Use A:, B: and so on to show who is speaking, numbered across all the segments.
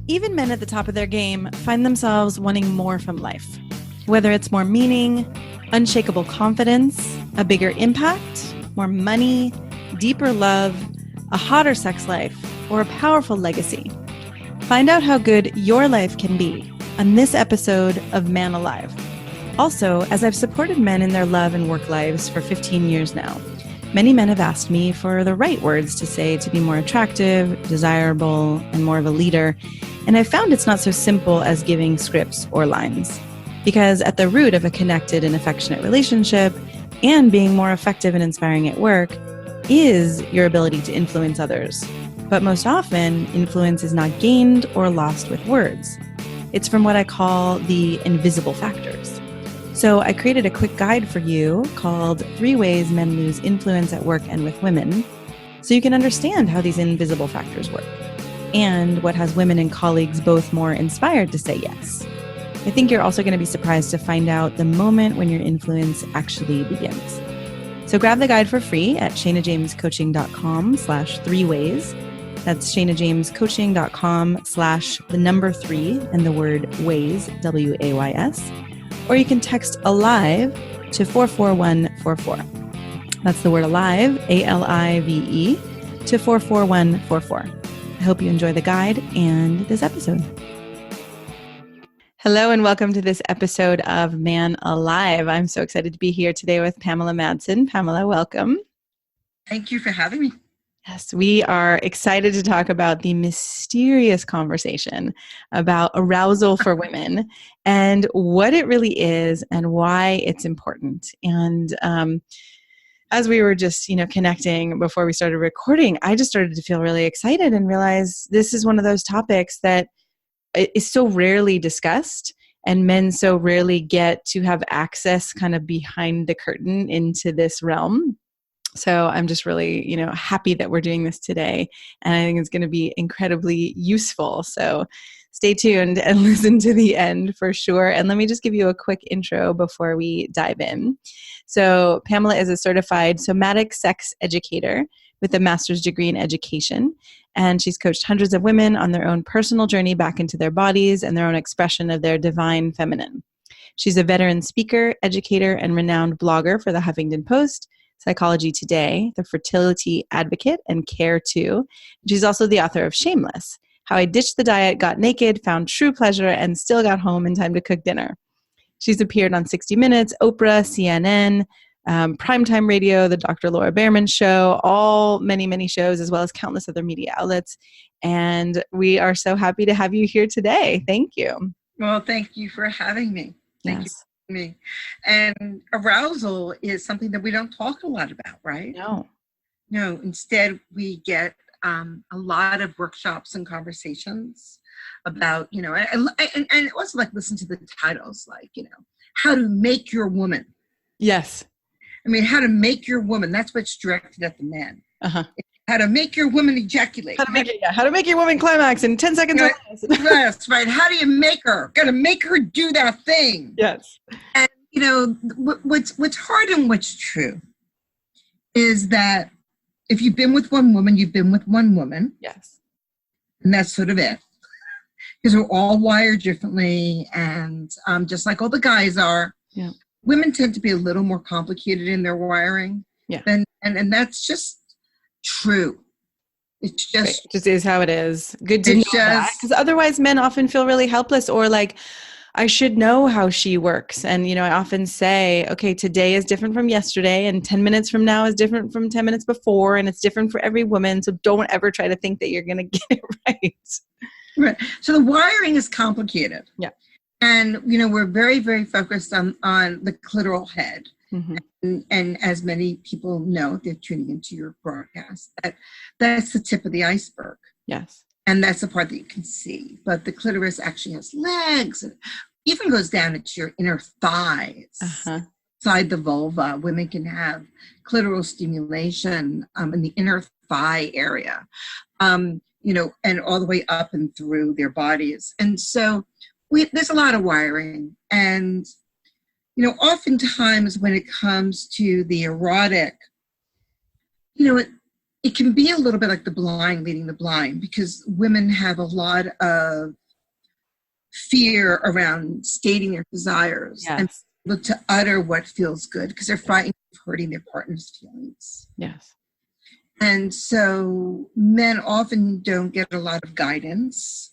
A: Even men at the top of their game find themselves wanting more from life. Whether it's more meaning, unshakable confidence, a bigger impact, more money, deeper love, a hotter sex life, or a powerful legacy. Find out how good your life can be on this episode of Man Alive. Also, as I've supported men in their love and work lives for 15 years now, many men have asked me for the right words to say to be more attractive, desirable, and more of a leader. And I've found it's not so simple as giving scripts or lines. Because at the root of a connected and affectionate relationship and being more effective and inspiring at work is your ability to influence others. But most often, influence is not gained or lost with words. It's from what I call the invisible factors. So I created a quick guide for you called 3 Ways Men Lose Influence at Work and with Women, so you can understand how these invisible factors work and what has women and colleagues both more inspired to say yes. I think you're also going to be surprised to find out the moment when your influence actually begins. So grab the guide for free at shanajamescoaching.com/3ways. That's shanajamescoaching.com/3 and the word ways, WAYS. Or you can text ALIVE to 44144. That's the word ALIVE, ALIVE, to 44144. I hope you enjoy the guide and this episode. Hello and welcome to this episode of Man Alive. I'm so excited to be here today with Pamela Madsen. Pamela, welcome.
B: Thank you for having me.
A: Yes, we are excited to talk about the mysterious conversation about arousal for women and what it really is and why it's important. And as we were just, connecting before we started recording, I just started to feel really excited and realize this is one of those topics that is so rarely discussed, and men so rarely get to have access kind of behind the curtain into this realm. So I'm just really, happy that we're doing this today, and I think it's going to be incredibly useful. So stay tuned and listen to the end for sure. And let me just give you a quick intro before we dive in. So Pamela is a certified somatic sex educator with a master's degree in education. And she's coached hundreds of women on their own personal journey back into their bodies and their own expression of their divine feminine. She's a veteran speaker, educator, and renowned blogger for the Huffington Post, Psychology Today, The Fertility Advocate, and Care Too. She's also the author of Shameless, How I Ditched the Diet, Got Naked, Found True Pleasure, and Still Got Home in Time to Cook Dinner. She's appeared on 60 Minutes, Oprah, CNN, Primetime Radio, the Dr. Laura Behrman Show, all many shows, as well as countless other media outlets. And we are so happy to have you here today. Thank you.
B: Well, thank you for having me. Thank you for having me. And arousal is something that we don't talk a lot about, right?
A: No,
B: instead we get a lot of workshops and conversations about, and also listen to the titles, how to make your woman.
A: Yes.
B: I mean, how to make your woman. That's what's directed at the men.
A: Uh-huh.
B: How to make your woman ejaculate.
A: How to make your woman climax in 10 seconds or less.
B: Yes, right. How do you make her? Got to make her do that thing.
A: Yes.
B: And, what's hard and what's true is that if you've been with one woman, you've been with one woman.
A: Yes.
B: And that's sort of it. Because we're all wired differently. And just like all the guys are.
A: Yeah.
B: Women tend to be a little more complicated in their wiring.
A: Yeah.
B: And that's just true. It's just...
A: Right. It just is how it is. Good to know that. Because otherwise men often feel really helpless or like, I should know how she works. And, I often say, okay, today is different from yesterday and 10 minutes from now is different from 10 minutes before. And it's different for every woman. So don't ever try to think that you're going to get it right.
B: Right. So the wiring is complicated.
A: Yeah.
B: And, we're very, very focused on the clitoral head.
A: Mm-hmm.
B: And as many people know, they're tuning into your broadcast, that's the tip of the iceberg.
A: Yes.
B: And that's the part that you can see. But the clitoris actually has legs. And even goes down into your inner thighs.
A: Uh-huh.
B: Inside the vulva, women can have clitoral stimulation in the inner thigh area, and all the way up and through their bodies. And so there's a lot of wiring. And, oftentimes when it comes to the erotic, it can be a little bit like the blind leading the blind, because women have a lot of fear around stating their desires and able to utter what feels good, because they're frightened of hurting their partner's feelings.
A: Yes.
B: And so men often don't get a lot of guidance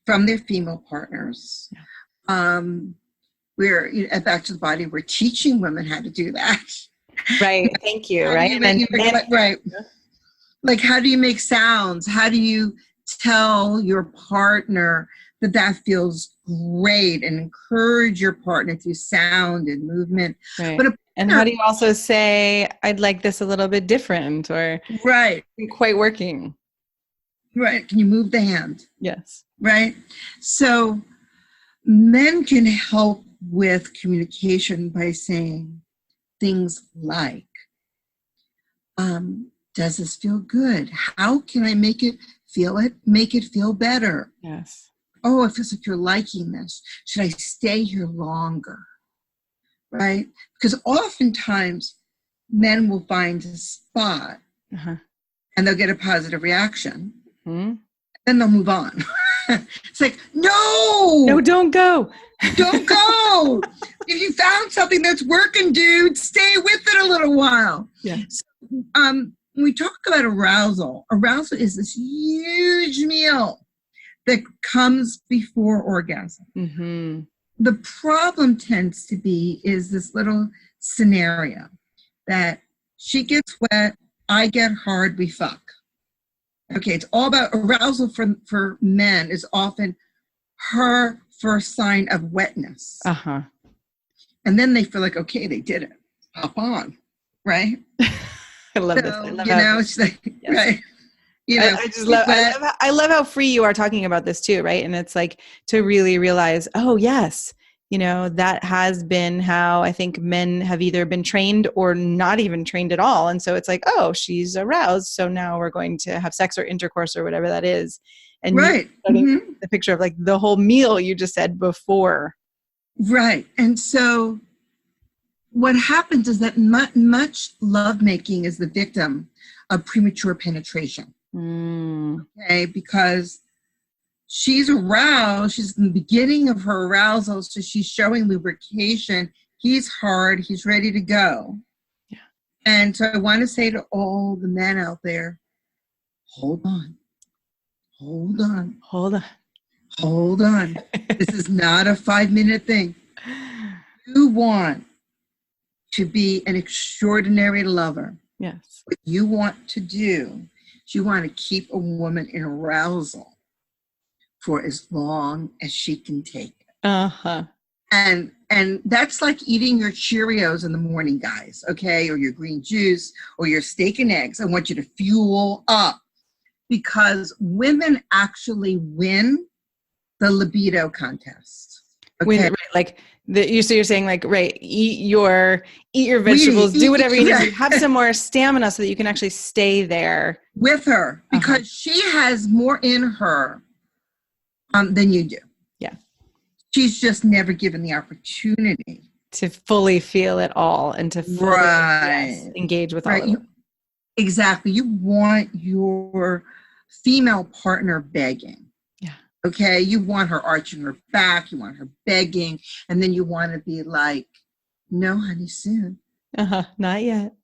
B: from their female partners. Yeah. We're, at Back to the Body, we're teaching women how to do that.
A: Right. Thank you. Right.
B: Right. Like, how do you make sounds? How do you tell your partner that feels great, and encourage your partner through sound and movement?
A: Right. And how do you also say, I'd like this a little bit different, or
B: right,
A: quite working?
B: Right. Can you move the hand?
A: Yes.
B: Right. So men can help with communication by saying things like, does this feel good? How can I make it feel better?
A: Yes.
B: Oh, it feels like you're liking this. Should I stay here longer? Right? Because oftentimes men will find a spot and they'll get a positive reaction. Mm-hmm. Then they'll move on. It's like, no,
A: don't go.
B: Don't go. If you found something that's working, dude, stay with it a little while.
A: Yeah.
B: So, when we talk about arousal is this huge meal that comes before orgasm. Mm-hmm. The problem tends to be is this little scenario that she gets wet, I get hard, we fuck. Okay, it's all about arousal for men is often her first sign of wetness.
A: Uh-huh.
B: And then they feel like, okay, they did it. Hop on, right?
A: I love this. I love
B: it's like, yes. Right.
A: I love how free you are talking about this too, right? And it's like to really realize, oh yes, that has been how I think men have either been trained or not even trained at all. And so it's like, oh, she's aroused, so now we're going to have sex or intercourse or whatever that is. And
B: right.
A: The picture of like the whole meal you just said before.
B: Right. And so what happens is that much lovemaking is the victim of premature penetration. Okay, because she's aroused, she's in the beginning of her arousal, so she's showing lubrication. He's hard, he's ready to go. Yeah. And so I want to say to all the men out there, hold on. This is not a 5-minute thing. You want to be an extraordinary lover.
A: Yes.
B: What you want to do is you want to keep a woman in arousal for as long as she can take it.
A: Uh-huh.
B: And that's like eating your Cheerios in the morning, guys, okay? Or your green juice or your steak and eggs. I want you to fuel up, because women actually win the libido contest. Okay?
A: Right, like you're saying like, right, eat your vegetables, do whatever you need to have some more stamina so that you can actually stay there
B: with her, because she has more in her than you do.
A: Yeah.
B: She's just never given the opportunity
A: to fully feel it all and to fully engage with all of it.
B: Exactly. You want your female partner begging.
A: Yeah.
B: Okay. You want her arching her back. You want her begging. And then you want to be like, no, honey, soon.
A: Not yet.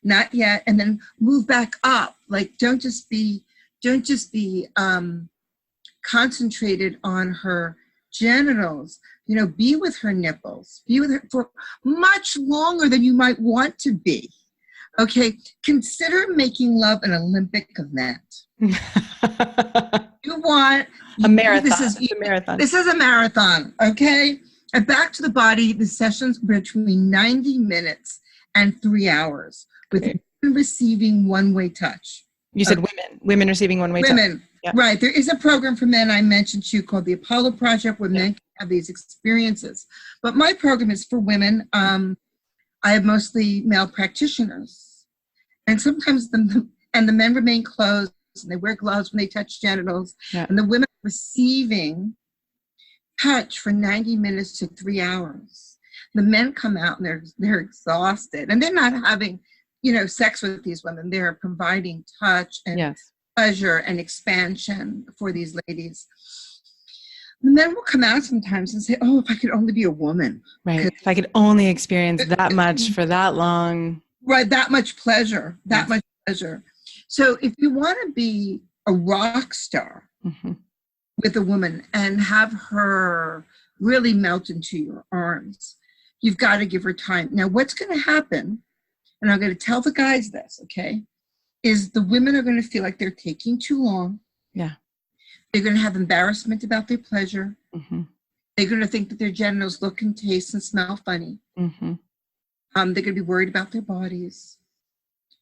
B: Not yet. And then move back up. Like, don't just be concentrated on her genitals. Be with her nipples. Be with her for much longer than you might want to be. Okay, consider making love an Olympic event. You want
A: a marathon. This is a marathon,
B: okay? And Back to the Body, the sessions between 90 minutes and 3 hours with women receiving one-way touch.
A: You said women receiving one-way touch.
B: Women, yeah. Right. There is a program for men I mentioned to you called the Apollo Project, where men can have these experiences. But my program is for women. I have mostly male practitioners, and sometimes the men remain closed and they wear gloves when they touch genitals, and the women are receiving touch for 90 minutes to 3 hours. The men come out and they're exhausted, and they're not having sex with these women. They're providing touch and
A: Yes.
B: pleasure and expansion for these ladies. And then we'll come out sometimes and say, oh, if I could only be a woman.
A: Right. If I could only experience that much for that long.
B: Right. That much pleasure. Much pleasure. So if you want to be a rock star with a woman and have her really melt into your arms, you've got to give her time. Now, what's going to happen, and I'm going to tell the guys this, okay, is the women are going to feel like they're taking too long.
A: Yeah.
B: They're going to have embarrassment about their pleasure. They're going to think that their genitals look and taste and smell funny. They're going to be worried about their bodies.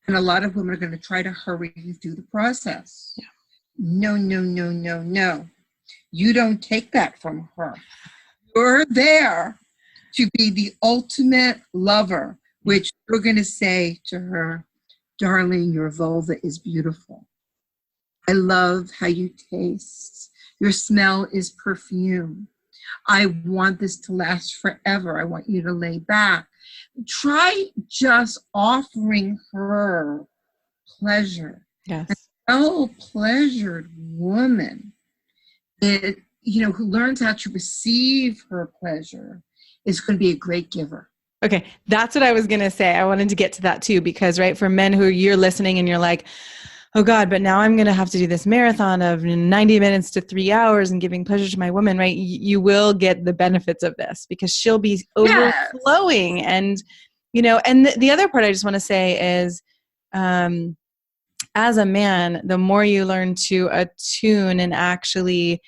B: And a lot of women are going to try to hurry you through the process.
A: Yeah.
B: No, no, no, no, no. You don't take that from her. You're there to be the ultimate lover, which you're going to say to her, darling, your vulva is beautiful. I love how you taste. Your smell is perfume. I want this to last forever. I want you to lay back. Try just offering her pleasure.
A: Yes.
B: A well-pleasured woman, who learns how to receive her pleasure, is going to be a great giver.
A: Okay, that's what I was going to say. I wanted to get to that too, because, right, for men who you're listening and you're like, oh God, but now I'm going to have to do this marathon of 90 minutes to 3 hours and giving pleasure to my woman, right? You will get the benefits of this because she'll be overflowing. And, and the other part I just want to say is, as a man, the more you learn to attune and actually,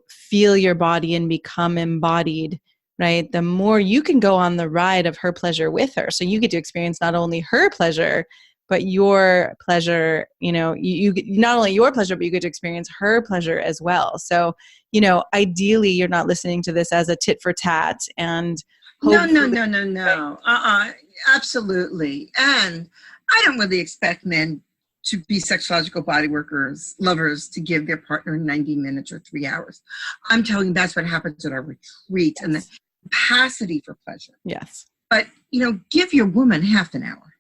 A: feel your body and become embodied, right? The more you can go on the ride of her pleasure with her. So you get to experience not only her pleasure, but your pleasure, you not only your pleasure, but you get to experience her pleasure as well. So, ideally you're not listening to this as a tit for tat and
B: No. Absolutely. And I don't really expect men to be sexological body workers, lovers, to give their partner 90 minutes or 3 hours. I'm telling you, that's what happens at our retreat. Yes. And the capacity for pleasure.
A: Yes.
B: But, give your woman half an hour.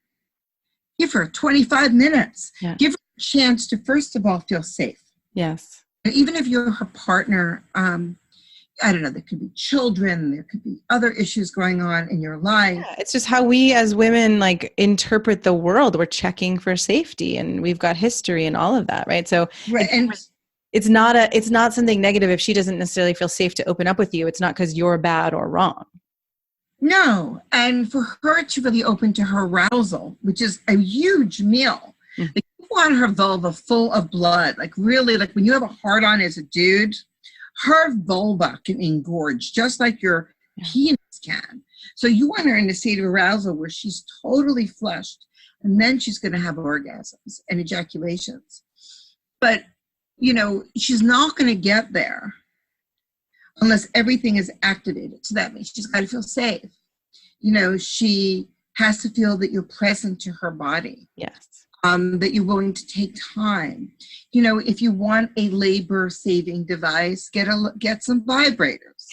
B: Give her 25 minutes. Yeah. Give her a chance to, first of all, feel safe.
A: Yes.
B: And even if you're her partner, I don't know, there could be children, there could be other issues going on in your life.
A: Yeah, it's just how we as women interpret the world. We're checking for safety and we've got history and all of that, right? So it's not something negative if she doesn't necessarily feel safe to open up with you. It's not because you're bad or wrong.
B: No, and for her to really open to her arousal, which is a huge meal. Mm-hmm. You want her vulva full of blood, really, when you have a hard on as a dude, her vulva can engorge just like your penis can. So you want her in a state of arousal where she's totally flushed, and then she's going to have orgasms and ejaculations. But, she's not going to get there unless everything is activated. So that means she's got to feel safe. She has to feel that you're present to her body.
A: Yes.
B: That you're willing to take time. If you want a labor-saving device, get some vibrators.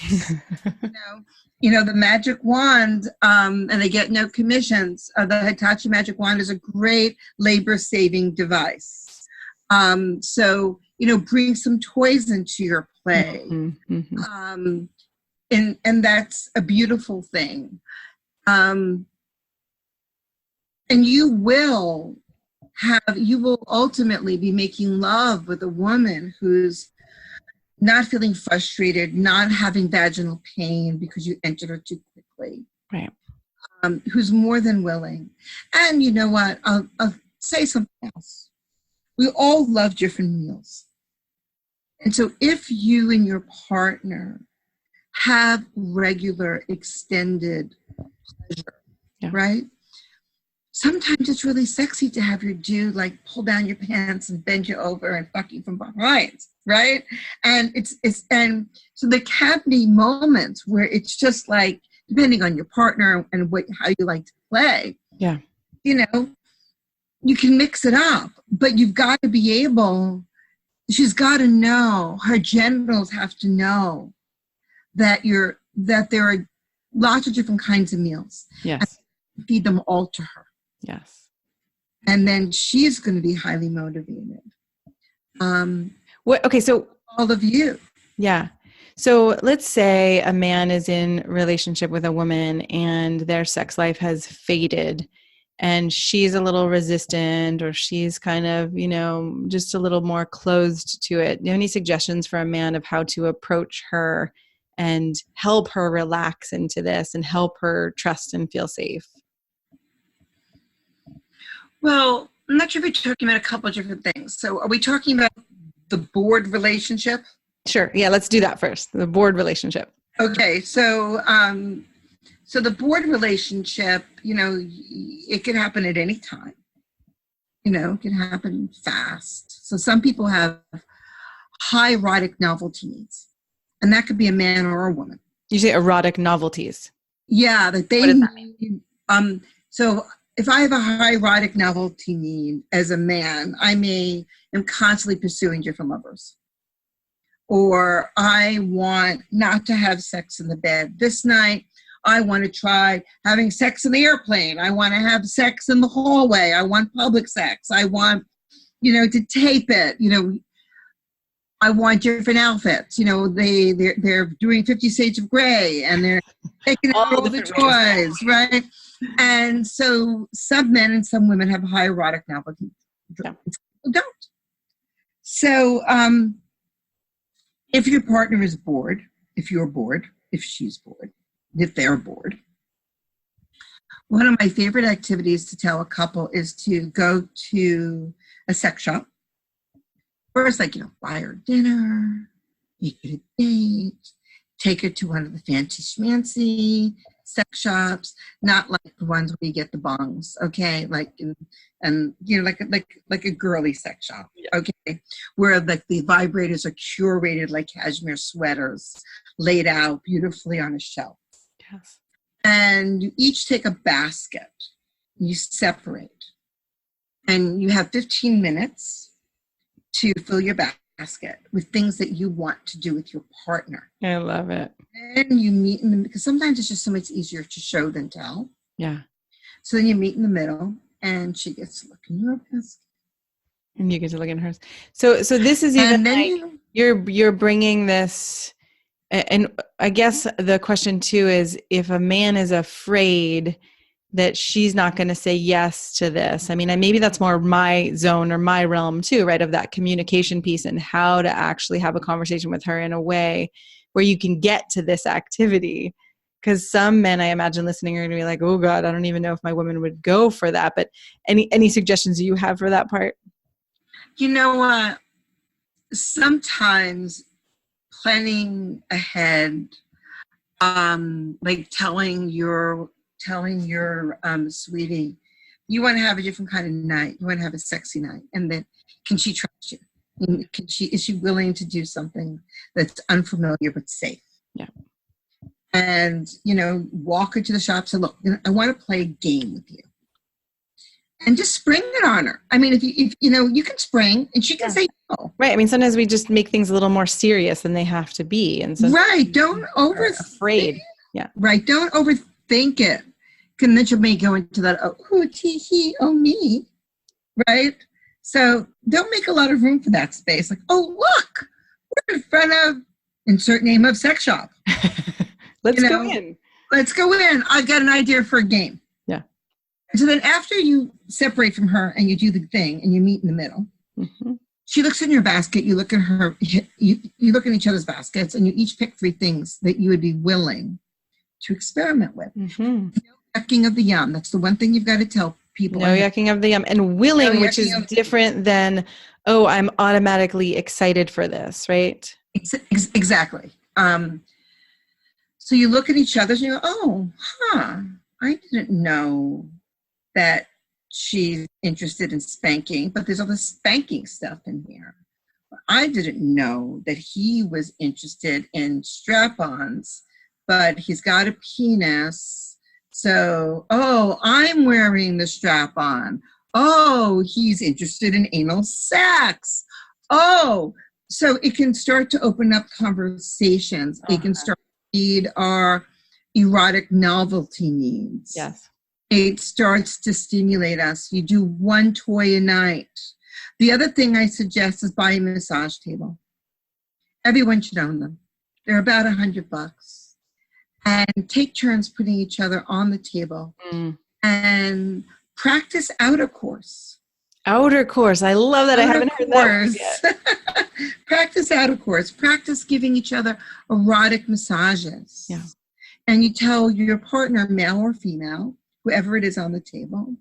B: The magic wand, and they get no commissions. The Hitachi magic wand is a great labor-saving device. So, bring some toys into your play. Mm-hmm. And that's a beautiful thing. And you will ultimately be making love with a woman who's not feeling frustrated, not having vaginal pain because you entered her too quickly.
A: Right.
B: Who's more than willing. And you know what? I'll say something else. We all love different meals. And so if you and your partner have regular extended pleasure, right? Sometimes it's really sexy to have your dude pull down your pants and bend you over and fuck you from behind, right? And and so there can be moments where it's just depending on your partner and how you like to play.
A: Yeah.
B: You can mix it up, but you've got to be able. She's got to know. Her genitals have to know that there are lots of different kinds of meals.
A: Yes.
B: And feed them all to her.
A: Yes.
B: And then she's going to be highly motivated.
A: Okay, so
B: all of you.
A: Yeah. So let's say a man is in relationship with a woman and their sex life has faded and she's a little resistant, or she's kind of, just a little more closed to it. Do you have any suggestions for a man of how to approach her and help her relax into this and help her trust and feel safe?
B: Well, I'm not sure if you're talking about a couple of different things. So are we talking about the bored relationship?
A: Sure. Yeah, let's do that first. The bored relationship.
B: Okay. So the bored relationship, it can happen at any time. It can happen fast. So some people have high erotic novelty needs, and that could be a man or a woman.
A: You say erotic novelties.
B: Yeah, that they
A: What does that mean?
B: So if I have a high erotic novelty need as a man, I am constantly pursuing different lovers. Or I want not to have sex in the bed. This night, I want to try having sex in the airplane. I want to have sex in the hallway. I want public sex. I want, to tape it. I want different outfits. They're doing 50 Shades of Grey and they're taking out all the toys, right? And so some men and some women have high erotic novelty.
A: Yeah.
B: Don't. So if your partner is bored, if you're bored, if she's bored, if they're bored, one of my favorite activities to tell a couple is to go to a sex shop. First, buy her dinner, make it a date, take her to one of the fancy schmancy sex shops, not like the ones where you get the bongs, okay? Like a girly sex shop, okay? Where the vibrators are curated like cashmere sweaters, laid out beautifully on a shelf.
A: Yes.
B: And you each take a basket, you separate, and you have 15 minutes to fill your basket with things that you want to do with your partner.
A: I love it.
B: And you meet in the, because sometimes it's just so much easier to show than tell.
A: Yeah.
B: So then you meet in the middle, and she gets to look in your basket.
A: And you get to look in hers. So this is even like you're bringing this, and I guess the question too is if a man is afraid that she's not going to say yes to this. I mean, maybe that's more my zone or my realm too, right? Of that communication piece and how to actually have a conversation with her in a way where you can get to this activity. Because some men, I imagine listening, are going to be like, oh God, I don't even know if my woman would go for that. But any suggestions you have for that part?
B: Sometimes planning ahead, like telling your sweetie, you want to have a different kind of night. You want to have a sexy night. And then, can she trust you? And is she willing to do something that's unfamiliar but safe?
A: Yeah.
B: And, walk her to the shop. Say, look, I want to play a game with you. And just spring it on her. I mean, if you can spring and she can say no.
A: Right. I mean, sometimes we just make things a little more serious than they have to be. And so
B: right. Don't
A: afraid. Yeah.
B: Right. Don't overthink it. And then you may go into that, he, me. Right. So don't make a lot of room for that space. Like, oh, look, we're in front of insert name of sex shop.
A: Let's go in.
B: Let's go in. I've got an idea for a game.
A: Yeah.
B: So then after you separate from her and you do the thing and you meet in the middle,
A: mm-hmm.
B: She looks in your basket, you look at her, you look in each other's baskets, and you each pick 3 things that you would be willing to experiment with.
A: Mm-hmm.
B: No yucking of the yum. That's the one thing you've got to tell people.
A: No yucking of the yum. And willing, which is different than, oh, I'm automatically excited for this, right?
B: Exactly. So you look at each other and you go, oh, I didn't know that she's interested in spanking, but there's all this spanking stuff in here. I didn't know that he was interested in strap-ons, but he's got a penis. So, I'm wearing the strap-on. Oh, he's interested in anal sex. Oh, so it can start to open up conversations. It can start to feed our erotic novelty needs.
A: Yes.
B: it starts to stimulate us. You do one toy a night. The other thing I suggest is buy a massage table. Everyone should own them. They're about $100. And take turns putting each other on the table and practice Outercourse.
A: Outercourse. I love that. I haven't heard that yet.
B: Practice Outercourse. Practice giving each other erotic massages.
A: Yeah.
B: And you tell your partner, male or female, whoever it is on the table,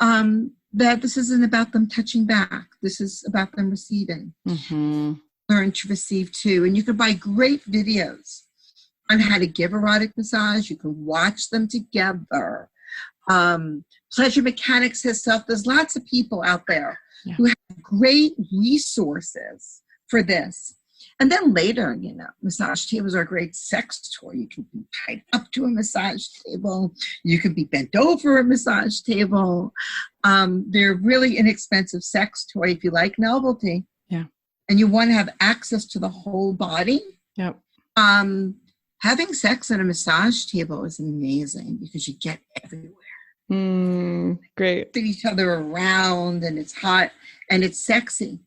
B: that this isn't about them touching back. This is about them receiving.
A: Mm-hmm.
B: Learn to receive too. And you can buy great videos on how to give erotic massage. You can watch them together. Pleasure Mechanics has stuff. There's lots of people out there who have great resources for this. And then later, massage tables are a great sex toy. You can be tied up to a massage table. You can be bent over a massage table. They're a really inexpensive sex toy if you like Novelty.
A: Yeah. And
B: you want to have access to the whole body.
A: Yep.
B: Having sex on a massage table is amazing because you get everywhere.
A: Great.
B: Fit each other around, and it's hot and it's sexy.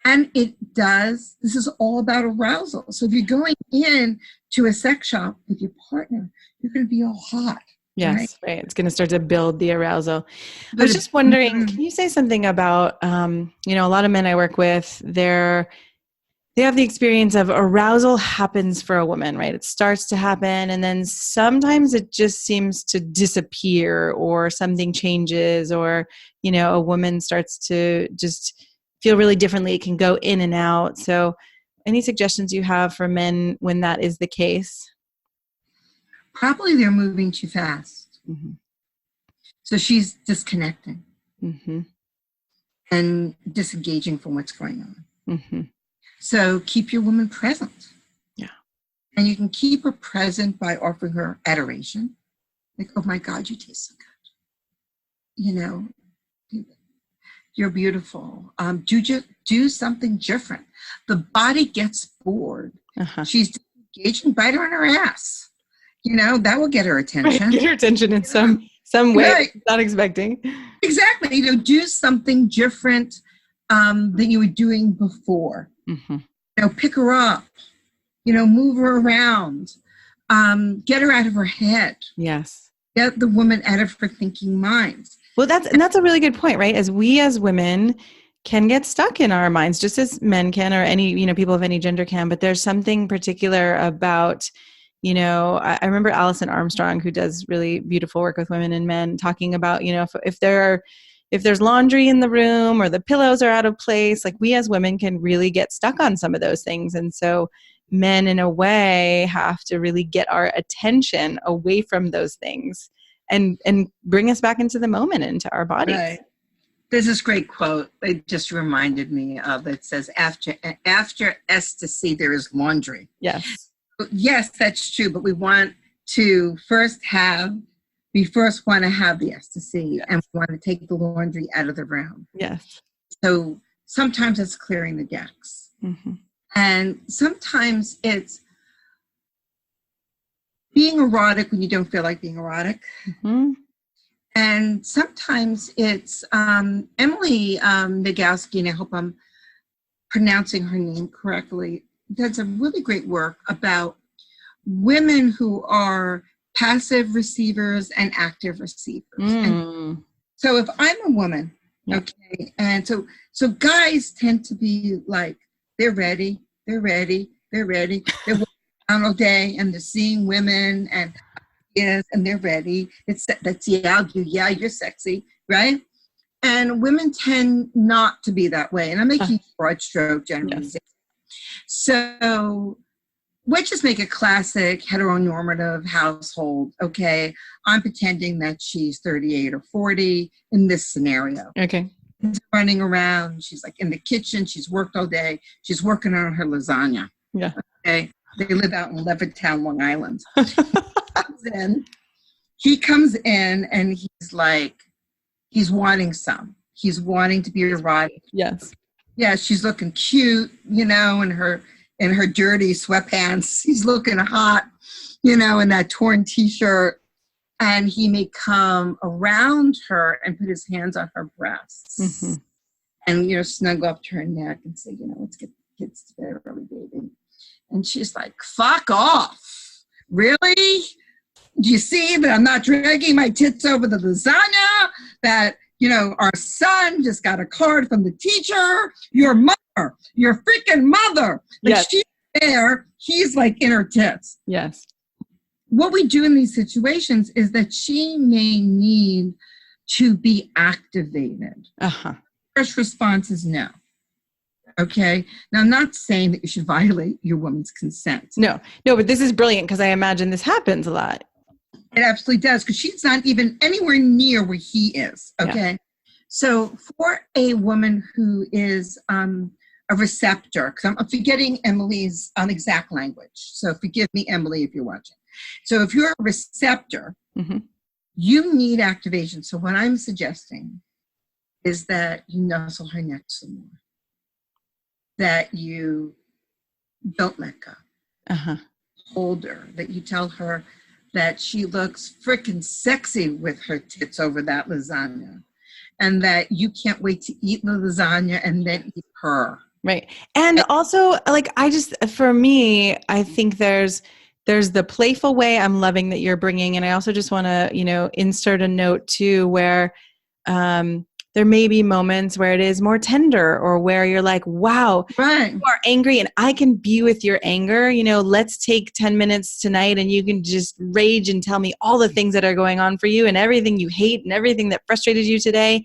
B: And this is all about arousal. So if you're going in to a sex shop with your partner, you're going to be all hot.
A: Yes, right. It's going to start to build the arousal. I was just wondering, can you say something about, a lot of men I work with, they have the experience of arousal happens for a woman, right? It starts to happen, and then sometimes it just seems to disappear, or something changes, or, a woman starts to just feel really differently. It can go in and out. So any suggestions you have for men when that is the case?
B: Probably they're moving too fast.
A: Mm-hmm.
B: So she's disconnecting
A: mm-hmm.
B: and disengaging from what's going on.
A: Mm-hmm.
B: So keep your woman present.
A: Yeah.
B: And you can keep her present by offering her adoration. Like, oh my God, you taste so good. You're beautiful. Do something different. The body gets bored.
A: Uh-huh.
B: She's disengaging, bite her on her ass. That will get her attention.
A: Right. Get her attention in some way.
B: Right.
A: Not expecting.
B: Exactly. Do something different than you were doing before.
A: Mm-hmm.
B: Pick her up. Move her around. Get her out of her head.
A: Yes.
B: Get the woman out of her thinking mind.
A: Well, that's a really good point, right? As we as women can get stuck in our minds, just as men can, or any, people of any gender can, but there's something particular about, I remember Alison Armstrong, who does really beautiful work with women and men, talking about, if there's laundry in the room or the pillows are out of place, like we as women can really get stuck on some of those things. And so men in a way have to really get our attention away from those things and bring us back into the moment, into our bodies.
B: Right. There's this great quote it just reminded me of. It says, after ecstasy, there is laundry.
A: Yes.
B: Yes, that's true. But we want to first want to have the ecstasy, and we want to take the laundry out of the room.
A: Yes.
B: So sometimes it's clearing the decks.
A: Mm-hmm.
B: And sometimes it's being erotic when you don't feel like being erotic.
A: Mm-hmm.
B: And sometimes it's Emily Nagowski, and I hope I'm pronouncing her name correctly, does a really great work about women who are passive receivers and active receivers. And so if I'm a woman, okay, and so guys tend to be like, they're ready. They're working around all day, and they're seeing women and they're ready. That's you're sexy, right? And women tend not to be that way. And I'm making broad stroke generalization. Yes. So let's just make a classic heteronormative household. Okay, I'm pretending that she's 38 or 40 in this scenario.
A: Okay.
B: She's running around. She's like in the kitchen. She's worked all day. She's working on her lasagna.
A: Yeah.
B: Okay. They live out in Levittown, Long Island. He comes in and he's like, he's wanting some. He's wanting to be erotic.
A: Yes.
B: Yeah, she's looking cute, in her dirty sweatpants. He's looking hot, in that torn t-shirt. And he may come around her and put his hands on her breasts and, snuggle up to her neck and say, let's get the kids to bed early, baby. And she's like, fuck off. Really? Do you see that I'm not dragging my tits over the lasagna? That, our son just got a card from the teacher. Your mother, your freaking mother. Like
A: yes.
B: She's there. He's like in her tits.
A: Yes.
B: What we do in these situations is that she may need to be activated. First response is no. Okay. Now, I'm not saying that you should violate your woman's consent.
A: No, but this is brilliant because I imagine this happens a lot.
B: It absolutely does, because she's not even anywhere near where he is. Okay. Yeah. So for a woman who is a receptor, because I'm forgetting Emily's exact language. So forgive me, Emily, if you're watching. So if you're a receptor, you need activation. So what I'm suggesting is that you nuzzle her neck some more. That you don't let go. Hold her. That you tell her that she looks freaking sexy with her tits over that lasagna. And that you can't wait to eat the lasagna and then eat her.
A: Right. And also, for me, I think there's the playful way I'm loving that you're bringing. And I also just want to, insert a note too, where there may be moments where it is more tender or where you're like, wow, right. You are angry and I can be with your anger. Let's take 10 minutes tonight and you can just rage and tell me all the things that are going on for you and everything you hate and everything that frustrated you today,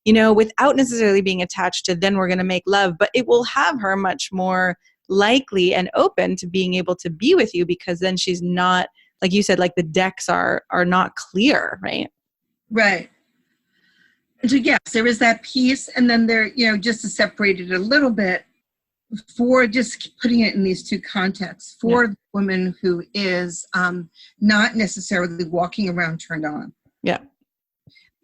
A: without necessarily being attached to then we're going to make love. But it will have her much more likely and open to being able to be with you, because then she's not, like you said, like the decks are not clear, right?
B: Right. So yes, there is that piece, and then there, just to separate it a little bit, for just putting it in these two contexts, for the woman who is not necessarily walking around turned on.
A: Yeah.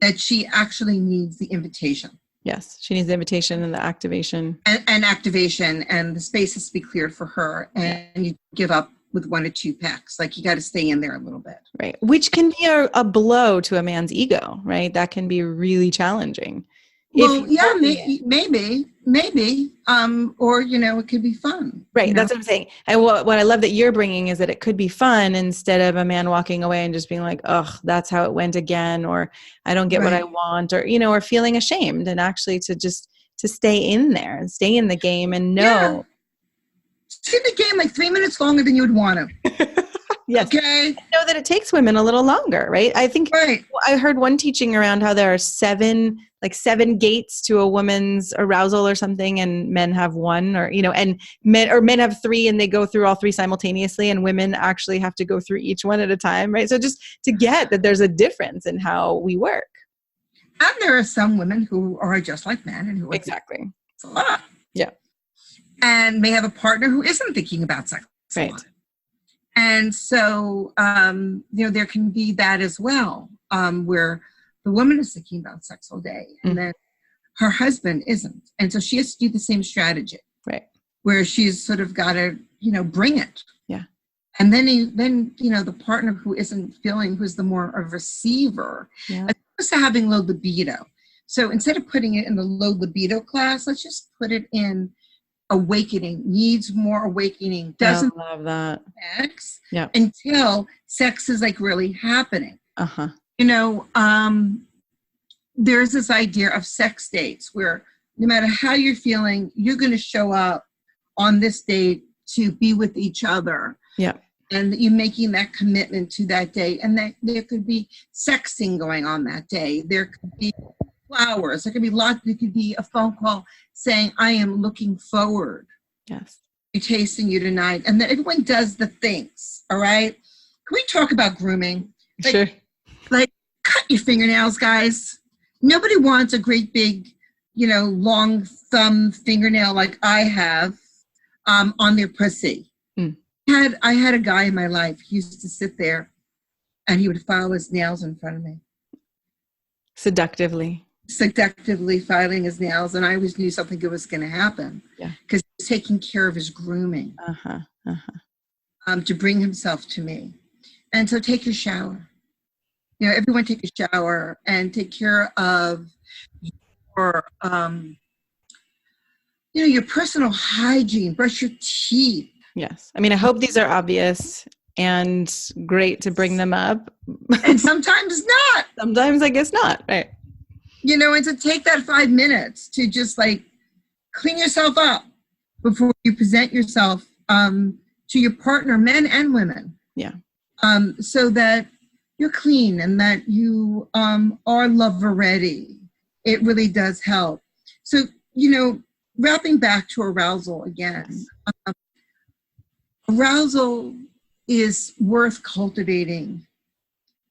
B: That she actually needs the invitation.
A: Yes, she needs the invitation and the activation.
B: And activation, and the space has to be cleared for her, and you give up with 1 or 2 pecks. Like you got to stay in there a little bit.
A: Right. Which can be a blow to a man's ego, right? That can be really challenging.
B: Well, yeah, maybe. Or, it could be fun.
A: Right. That's what I'm saying. And what I love that you're bringing is that it could be fun instead of a man walking away and just being like, oh, that's how it went again. Or I don't get what I want, or, or feeling ashamed, and actually to stay in there and stay in the game and know.
B: Yeah. Stay in the game like 3 minutes longer than you would want to.
A: Yes.
B: Okay.
A: Know that it takes women a little longer, right? I think I heard one teaching around how there are 7 gates to a woman's arousal or something, and men have 1, or, and men have 3 and they go through all 3 simultaneously, and women actually have to go through each one at a time, right? So just to get that there's a difference in how we work.
B: And there are some women who are just like men and who are
A: exactly
B: a lot.
A: Yeah.
B: And may have a partner who isn't thinking about sex a lot. And so, there can be that as well, where the woman is thinking about sex all day, and then her husband isn't. And so she has to do the same strategy,
A: right? Where
B: she's sort of got to, bring it.
A: Yeah.
B: And then the partner who isn't feeling, who's the more a receiver, as opposed to having low libido. So instead of putting it in the low libido class, let's just put it in awakening, needs more awakening, doesn't
A: love that
B: sex until sex is like really happening. There's this idea of sex dates where no matter how you're feeling, you're going to show up on this date to be with each other.
A: Yeah.
B: And you're making that commitment to that date. And that there could be sexting going on that day. There could be flowers. There could be lots. There could be a phone call saying, I am looking forward to tasting you tonight. And then everyone does the things. All right. Can we talk about grooming?
A: Sure.
B: Like, cut your fingernails, guys. Nobody wants a great big, long thumb fingernail like I have on their pussy. I had a guy in my life. He used to sit there and he would file his nails in front of me. Seductively filing his nails, and I always knew something good was going to happen. Yeah, because he was taking care of his grooming. To bring himself to me. And so take your shower. everyone take a shower and take care of your, your personal hygiene, brush your teeth.
A: Yes. I mean, I hope these are obvious and great to bring them up.
B: And sometimes not.
A: Sometimes I guess not. Right.
B: And to take that 5 minutes to just like clean yourself up before you present yourself to your partner, men and women.
A: Yeah.
B: So that you're clean and that you are lover ready. It really does help. So, wrapping back to arousal again, arousal is worth cultivating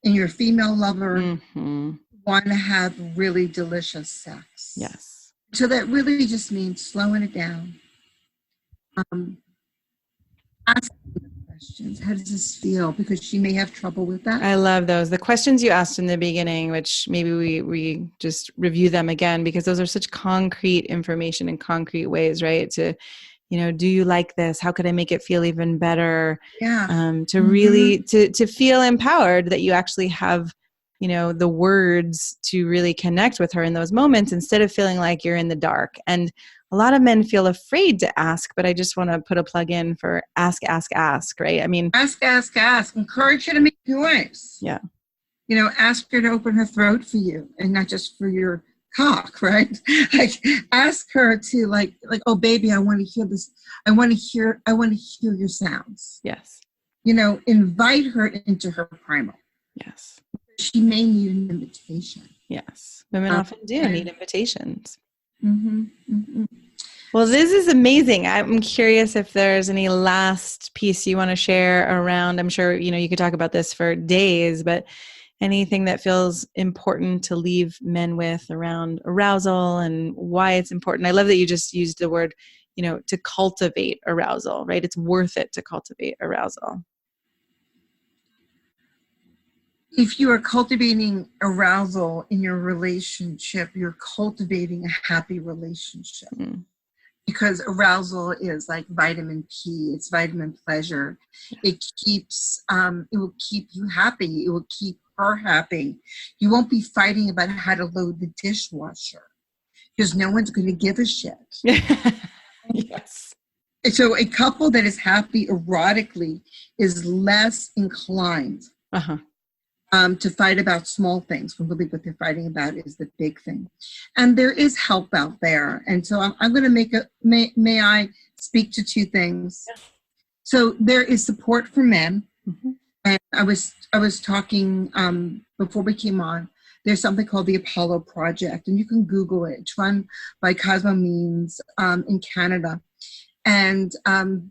B: in your female lover. Mm-hmm. Want to have really delicious sex.
A: Yes.
B: So that really just means slowing it down. Asking the questions. How does this feel? Because she may have trouble with that.
A: I love those. The questions you asked in the beginning, which maybe we just review them again, because those are such concrete information in concrete ways, right? To, do you like this? How could I make it feel even better?
B: Yeah.
A: To really, to feel empowered that you actually have, the words to really connect with her in those moments instead of feeling like you're in the dark. And a lot of men feel afraid to ask, but I just want to put a plug in for ask, right? I mean,
B: ask. Encourage her to make noise.
A: Yeah.
B: Ask her to open her throat for you and not just for your cock, right? Like ask her to like, oh baby, I want to hear this. I want to hear your sounds.
A: Yes.
B: Invite her into her primal.
A: Yes.
B: She may need an invitation.
A: Yes. Women often do need invitations.
B: Mm-hmm. Mm-hmm.
A: Well, this is amazing. I'm curious if there's any last piece you want to share around, I'm sure, you could talk about this for days, but anything that feels important to leave men with around arousal and why it's important. I love that you just used the word, to cultivate arousal, right? It's worth it to cultivate arousal.
B: If you are cultivating arousal in your relationship, you're cultivating a happy relationship. Mm. Because arousal is like vitamin P. It's vitamin pleasure. Yeah. It will keep you happy. It will keep her happy. You won't be fighting about how to load the dishwasher because no one's going to give a shit.
A: Yes.
B: So a couple that is happy erotically is less inclined to fight about small things, when really what they're fighting about is the big thing. And there is help out there. And so I'm going to may I speak to two things. Yeah. So there is support for men. Mm-hmm. And I was talking before we came on, there's something called the Apollo Project, and you can Google it. It's run by Cosmo Means in Canada. And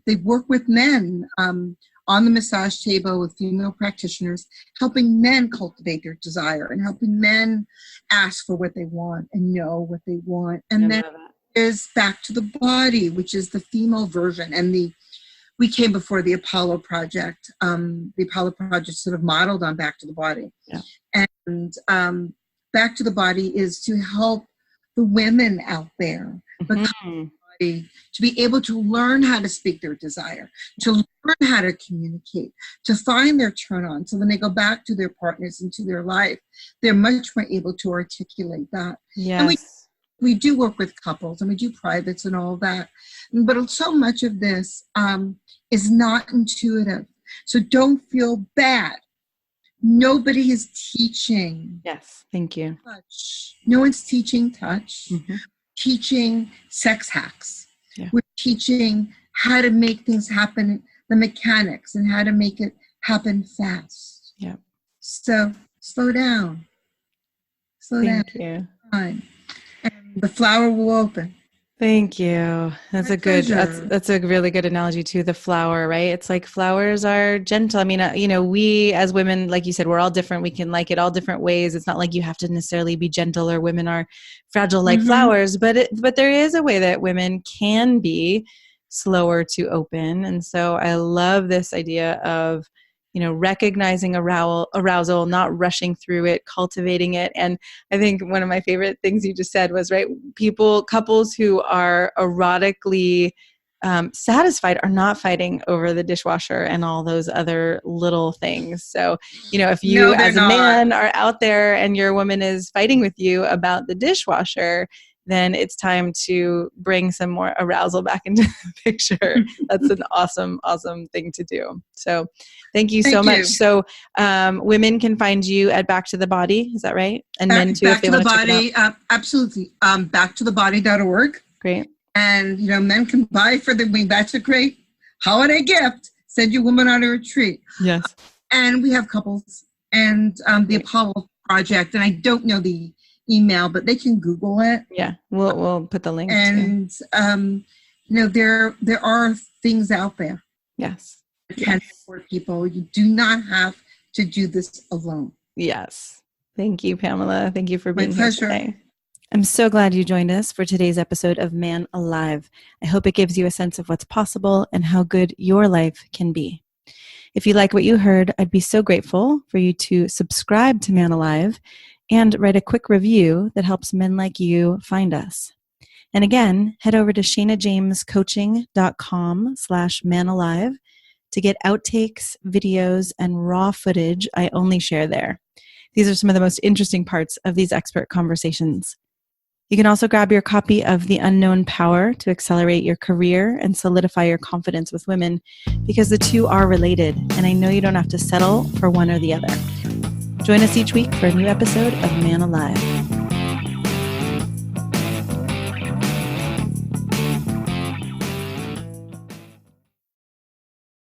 B: they work with men on the massage table with female practitioners, helping men cultivate their desire and helping men ask for what they want and know what they want. And then there's Back to the Body, which is the female version. And we came before the Apollo Project. The Apollo Project sort of modeled on Back to the Body. Yeah. And Back to the Body is to help the women out there to be able to learn how to speak their desire, to learn how to communicate, to find their turn on. So when they go back to their partners and to their life, they're much more able to articulate that.
A: Yes.
B: And we do work with couples and we do privates and all that. But so much of this is not intuitive. So don't feel bad. Nobody is teaching.
A: Yes, thank you.
B: Touch. No one's teaching touch. Mm-hmm. Teaching sex hacks. Yeah. We're teaching how to make things happen, the mechanics, and how to make it happen fast.
A: Yeah.
B: So slow down.
A: Thank you.
B: And the flower will open.
A: Thank you. That's that's a really good analogy too. The flower, right? It's like flowers are gentle. I mean, we as women, like you said, we're all different. We can like it all different ways. It's not like you have to necessarily be gentle or women are fragile like flowers, but there is a way that women can be slower to open. And so I love this idea of, recognizing arousal, not rushing through it, cultivating it. And I think one of my favorite things you just said was, right, couples who are erotically satisfied are not fighting over the dishwasher and all those other little things. So, if you
B: No, they're
A: as a
B: not.
A: man are out there and your woman is fighting with you about the dishwasher, then it's time to bring some more arousal back into the picture. That's an awesome, awesome thing to do. So thank you so much. So women can find you at Back to the Body. Is that right? And men too, if they want to check it out.
B: Absolutely. Backtothebody.org.
A: Great.
B: And, men can buy for the week. That's a great holiday gift. Send your woman on a retreat.
A: Yes.
B: And we have couples and the Apollo Project. And I don't know the email, but they can Google it.
A: Yeah, we'll put the link.
B: And there are things out there.
A: Yes,
B: that can support people. You do not have to do this alone.
A: Yes, thank you, Pamela. Thank you for being here today. I'm so glad you joined us for today's episode of Man Alive. I hope it gives you a sense of what's possible and how good your life can be. If you like what you heard, I'd be so grateful for you to subscribe to Man Alive and write a quick review that helps men like you find us. And again, head over to shanajamescoaching.com/manalive to get outtakes, videos, and raw footage I only share there. These are some of the most interesting parts of these expert conversations. You can also grab your copy of The Unknown Power to accelerate your career and solidify your confidence with women, because the two are related, and I know you don't have to settle for one or the other. Join us each week for a new episode of Man Alive.